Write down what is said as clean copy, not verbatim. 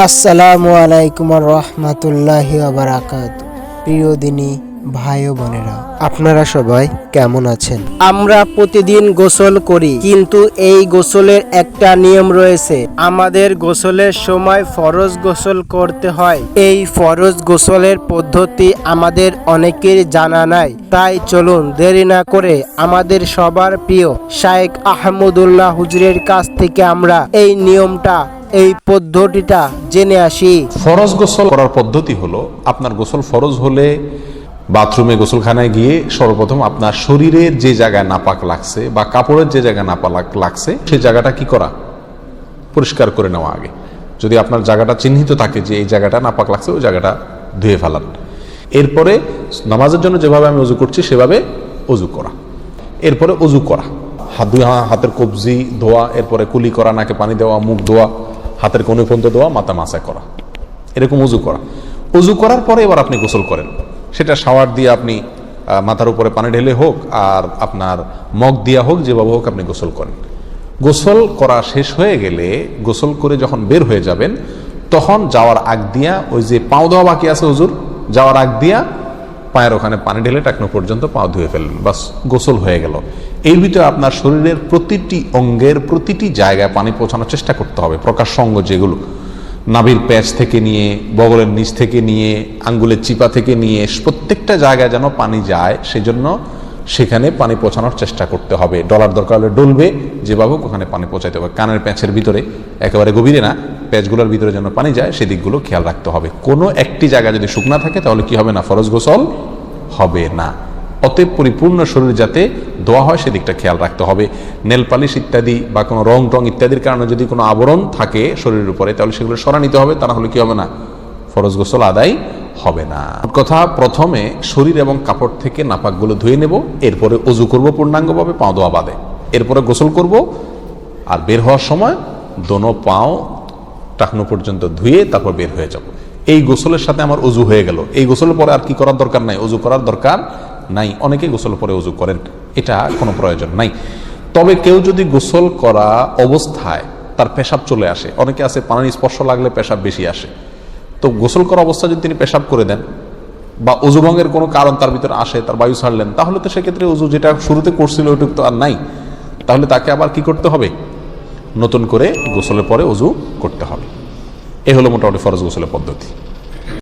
আসসালামু আলাইকুম রহমতুল্লাহি ওয়া বারাকাতুহু। প্রিয় দিনী ভাই ও বোনেরা, আপনারা সবাই কেমন আছেন? আমরা প্রতিদিন গোসল করি, কিন্তু এই গোসলের একটা নিয়ম রয়েছে। আমাদের গোসলের সময় ফরজ গোসল করতে হয়। এই ফরজ গোসলের পদ্ধতি আমাদের অনেকের জানা নাই। তাই চলুন দেরি না করে আমাদের সবার প্রিয় শাইখ আহমদুল্লাহ হুজুরের কাছ থেকে আমরা এই নিয়মটা, এই পদ্ধতিটা জেনে আসি। ফরজ গোসল করার পদ্ধতি হলো, আপনার গোসল ফরজ হলে বাথরুমে গোসলখানায় গিয়ে সর্বপ্রথম আপনার শরীরের যে জায়গায় নাপাক লাগছে বা কাপড়ের যে জায়গায় নাপাক লাগছে সেই জায়গাটা কি করা, পরিষ্কার করে নেওয়া আগে। যদি আপনার জায়গাটা চিহ্নিত থাকে যে এই জায়গাটা নাপাক লাগছে, ওই জায়গাটা ধুয়ে ফেলান। এরপরে নামাজের জন্য যেভাবে আমি অজু করছি সেভাবে অজু করা। এরপরে অজু করা, হাতের কবজি ধোয়া, এরপরে কুলি করা, নাকে পানি দেওয়া, মুখ ধোয়া, হাতের কোণে পর্যন্ত ধোয়া, মাথা মাসা করা, এরকম অজু করা। অজু করার পরে এবার আপনি গোসল করেন। সেটা শাওয়ার দিয়ে আপনি মাথার উপরে পানি ঢেলে হোক আর আপনার মগ দিয়া হোক, যেভাবে হোক আপনি গোসল করেন। গোসল করা শেষ হয়ে গেলে, গোসল করে যখন বের হয়ে যাবেন, তখন যাওয়ার আগ দিয়া ওই যে পাও ধোয়া বাকি আছে হুজুর, যাওয়ার আগ দিয়া পায়ের ওখানে পানি ঢেলে টাকনো পর্যন্ত পাও ধুয়ে ফেললেন, বাস গোসল হয়ে গেল। এর ভিতরে আপনার শরীরের প্রতিটি অঙ্গের প্রতিটি জায়গায় পানি পৌঁছানোর চেষ্টা করতে হবে। প্রকাশ্য অঙ্গ যেগুলো, নাভির প্যাচ থেকে নিয়ে, বগলের নিচ থেকে নিয়ে, আঙ্গুলের চিপা থেকে নিয়ে, প্রত্যেকটা জায়গায় যেন পানি যায়, সেজন্য সেখানে পানি পৌঁছানোর চেষ্টা করতে হবে। ডলার দরকার হলে ডলবে, যেভাবে ওখানে পানি পৌঁছাতে হবে। কানের প্যাঁচের ভিতরে, একেবারে গভীরে না, প্যাচগুলোর ভিতরে যেন পানি যায় সেদিকগুলো খেয়াল রাখতে হবে। কোনো একটি জায়গা যদি শুকনা থাকে তাহলে কি হবে না, ফরজ গোসল হবে না। অতএব পরিপূর্ণ শরীর যাতে ধোয়া হয় সেদিকটা খেয়াল রাখতে হবে। নেল পালিশ ইত্যাদি বা কোনো রং টং ইত্যাদির কারণে যদি কোনো আবরণ থাকে শরীরের উপরে, তাহলে সেগুলো সরা নিতে হবে, তা না হলে কি হবে না, ফরজ গোসল আদায় হবে না। কথা, প্রথমে শরীর এবং কাপড় থেকে নাপাকগুলো ধুয়ে নেব, এরপরে অজু করব পূর্ণাঙ্গভাবে, পাও ধোয়া বাদে। এরপরে গোসল করব, আর বের হওয়ার সময় দোনো পাও টাকনো পর্যন্ত ধুয়ে তারপর বের হয়ে যাব। এই গোসলের সাথে আমার অজু হয়ে গেল। এই গোসলের পরে আর কি করার দরকার নাই, অজু করার দরকার নাই। অনেকে গোসলের পরে অজু করেন, এটা কোনো প্রয়োজন নাই। তবে কেউ যদি গোসল করা অবস্থায় তার পেশাব চলে আসে, অনেকে আছে পানির স্পর্শ লাগলে পেশাব বেশি আসে, তো গোসল করা অবস্থায় যদি তিনি পেশাব করে দেন বা অজু ভঙ্গের কোনো কারণ তার ভিতরে আসে, তার বায়ু ছাড়লেন, তাহলে তো সেক্ষেত্রে অজু যেটা শুরুতে করছিল ওইটুকু তো আর নাই। তাহলে তাকে আবার কি করতে হবে, নতুন করে গোসলের পরে অজু করতে হবে। এ হলো মোটামুটি ফরজ গোসলের পদ্ধতি।